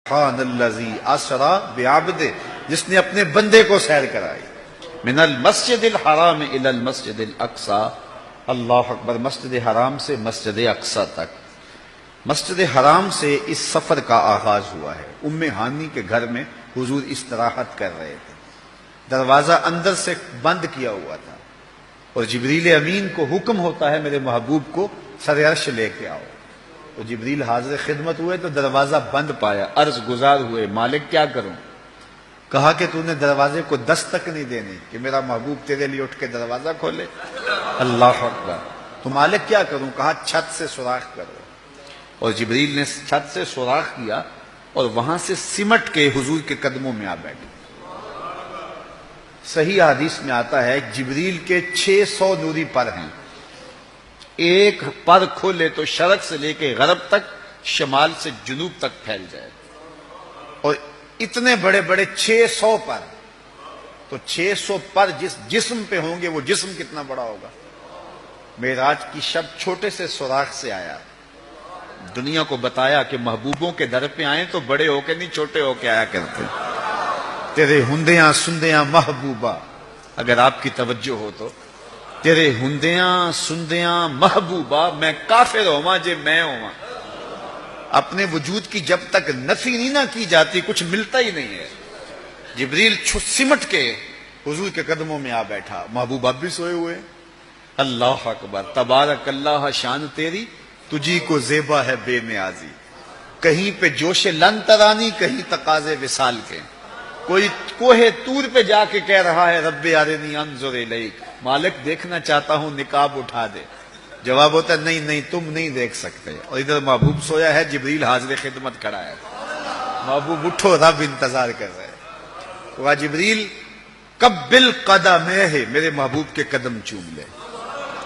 سبحان الذی اسری بعبدہ، جس نے اپنے بندے کو سیر کرائی من المسجد الحرام الی المسجد الاقصی، اللہ اکبر، مسجد حرام سے مسجد اقصی تک۔ مسجد حرام سے اس سفر کا آغاز ہوا ہے۔ ام ہانی کے گھر میں حضور استراحت کر رہے تھے، دروازہ اندر سے بند کیا ہوا تھا، اور جبریل امین کو حکم ہوتا ہے میرے محبوب کو سر عرش لے کے آؤ۔ تو جبریل حاضر خدمت ہوئے تو دروازہ بند پایا، عرض گزار ہوئے مالک کیا کروں؟ کہا کہ تو نے دروازے کو دستک نہیں دینی کہ میرا محبوب تیرے لیے اٹھ کے دروازہ کھولے۔ اللہ اکبر، تو مالک کیا کروں؟ کہا چھت سے سوراخ کرو، اور جبریل نے چھت سے سوراخ کیا اور وہاں سے سمٹ کے حضور کے قدموں میں آ بیٹھے۔ صحیح حدیث میں آتا ہے جبریل کے 600 نوری پر ہیں، ایک پر کھولے تو شرق سے لے کے غرب تک، شمال سے جنوب تک پھیل جائے، اور اتنے بڑے بڑے 600 پر، تو 600 پر جس جسم پہ ہوں گے وہ جسم کتنا بڑا ہوگا۔ معراج کی شب چھوٹے سے سوراخ سے آیا، دنیا کو بتایا کہ محبوبوں کے در پہ آئیں تو بڑے ہو کے نہیں، چھوٹے ہو کے آیا کرتے۔ تیرے ہندیاں سندیاں محبوبہ، اگر آپ کی توجہ ہو تو، تیرے ہندیاں سندیاں محبوبہ، میں کافر ہوا جے میں ہوا۔ اپنے وجود کی جب تک نفی نہیں نہ کی جاتی کچھ ملتا ہی نہیں ہے۔ جبریل سمٹ کے حضور کے قدموں میں آ بیٹھا، محبوب اب بھی سوئے ہوئے۔ اللہ اکبر، تبارک اللہ، شان تیری تجھی کو زیبا ہے بے نیازی، کہیں پہ جوش لن ترانی، کہیں تقاضے وصال کے، کوئی کوہ طور پہ جا کے کہہ رہا ہے رب ارنی انظر الیک، مالک دیکھنا چاہتا ہوں نقاب اٹھا دے۔ جواب ہوتا ہے نہیں نہیں تم نہیں دیکھ سکتے، اور ادھر محبوب سویا ہے، جبریل حاضر خدمت کھڑا ہے، محبوب اٹھو رب انتظار کر رہے ہیں۔ وہ جبریل قبل قدمہ، میرے محبوب کے قدم چوم لے۔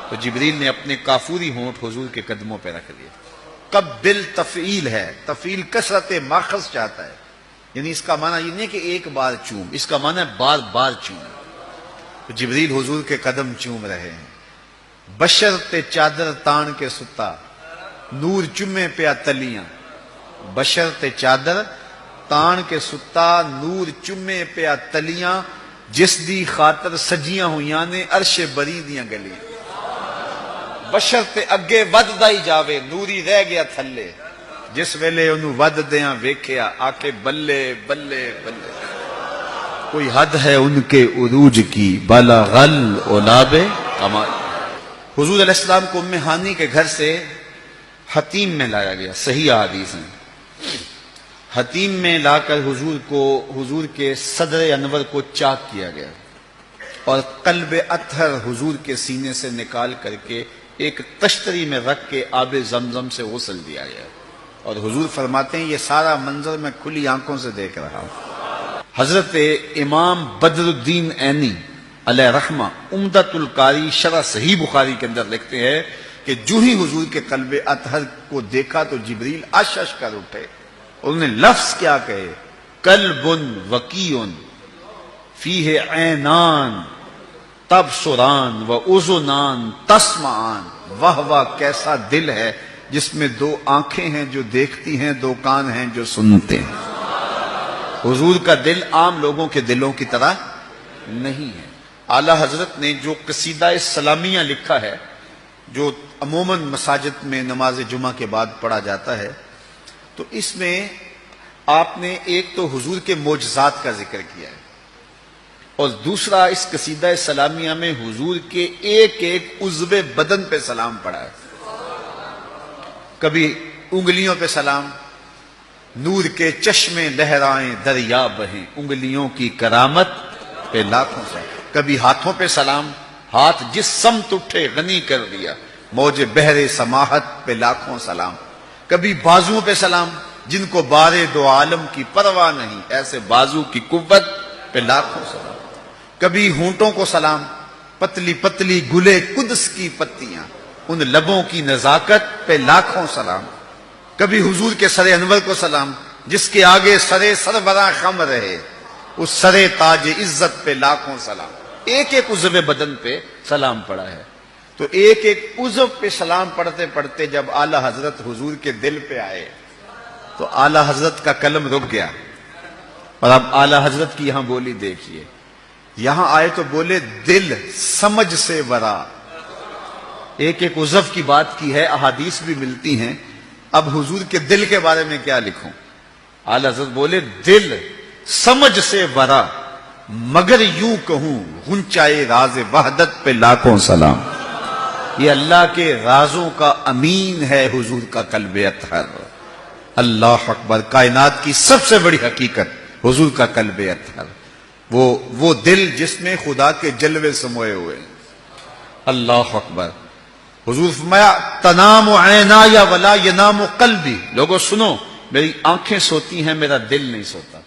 تو جبریل نے اپنے کافوری ہونٹ حضور کے قدموں پہ رکھ لیے۔ قبل تفعیل ہے، تفعیل کثرت ماخذ چاہتا ہے، یعنی اس کا معنی یہ نہیں کہ ایک بار چوم، اس کا معنی ہے بار بار چوم۔ تو جبریل حضور کے قدم چوم رہے ہیں۔ بشرط چادر تان کے ستا، نور چمے پیا تلیاں، بشرط چادر تان کے ستا، نور چمے پیا تلیاں، جس دی خاطر سجیاں ہویاں نے عرش بری دیاں گلیاں۔ بشرط اگے ود دائی جاوے، نوری رہ گیا تھلے، جس ویلے انہوں ود دیاں ویکھیا، آکے بلے بلے بلے، کوئی حد ہے ان کے عروج کی، بلغ العلاب کمال۔ حضور علیہ السلام کو ام ہانی کے گھر سے حتیم میں لایا گیا، صحیح حدیث ہیں۔ حتیم میں لا کر حضور کے صدر انور کو چاک کیا گیا، اور قلب اطہر حضور کے سینے سے نکال کر کے ایک تشتری میں رکھ کے آب زمزم سے غسل دیا گیا، اور حضور فرماتے ہیں یہ سارا منظر میں کھلی آنکھوں سے دیکھ رہا ہوں۔ حضرت امام بدر الدین عینی علیہ رحمہ عمدۃ القاری شرح صحیح بخاری کے اندر لکھتے ہیں کہ جو ہی حضور کے قلب اطہر کو دیکھا تو جبریل اش اش کر اٹھے، اور انہوں نے لفظ کیا کہے، قلب وقیع فیہ عینان تبصران و اذنان تسمعان، واہ واہ کیسا دل ہے جس میں دو آنکھیں ہیں جو دیکھتی ہیں، دو کان ہیں جو سنتے ہیں۔ حضور کا دل عام لوگوں کے دلوں کی طرح نہیں ہے۔ اعلی حضرت نے جو قصیدہ سلامیہ لکھا ہے، جو عموماً مساجد میں نماز جمعہ کے بعد پڑھا جاتا ہے، تو اس میں آپ نے ایک تو حضور کے معجزات کا ذکر کیا ہے، اور دوسرا اس قصیدہ سلامیہ میں حضور کے ایک ایک عضو بدن پہ سلام پڑھا ہے۔ کبھی انگلیوں پہ سلام، نور کے چشمے لہرائیں دریا بہیں، انگلیوں کی کرامت پہ لاکھوں سلام۔ کبھی ہاتھوں پہ سلام، ہاتھ جس سمت اٹھے غنی کر دیا، موج بحر سماحت پہ لاکھوں سلام۔ کبھی بازوؤں پہ سلام، جن کو بارے دو عالم کی پرواہ نہیں، ایسے بازو کی قوت پہ لاکھوں سلام۔ کبھی ہونٹوں کو سلام، پتلی پتلی گلے قدس کی پتیاں، ان لبوں کی نزاکت پہ لاکھوں سلام۔ کبھی حضور کے سر انور کو سلام، جس کے آگے سرے سربراہ خم رہے، اس سرے تاج عزت پہ لاکھوں سلام۔ ایک ایک عضو بدن پہ سلام پڑا ہے۔ تو ایک ایک عضو پہ سلام پڑھتے پڑھتے جب اعلی حضرت حضور کے دل پہ آئے تو اعلی حضرت کا قلم رک گیا. اور اب اعلی حضرت کی یہاں بولی دیکھیے. یہاں آئے تو بولے دل سمجھ سے ورا. ایک ایک عضو کی بات کی ہے, احادیث بھی ملتی ہیں. اب حضور کے دل کے بارے میں کیا لکھوں؟ اعلی حضرت بولے دل سمجھ سے ورا, مگر یوں کہوں غنچائے راز وحدت پہ لاکھوں سلام. یہ اللہ کے رازوں کا امین ہے حضور کا قلب اطہر. اللہ اکبر. کائنات کی سب سے بڑی حقیقت حضور کا قلب اطہر, وہ دل جس میں خدا کے جلوے سموئے ہوئے ہیں. اللہ اکبر. حضور فرمایا تنام عینایا ولا ینام قلبی. لوگوں سنو, میری آنکھیں سوتی ہیں, میرا دل نہیں سوتا.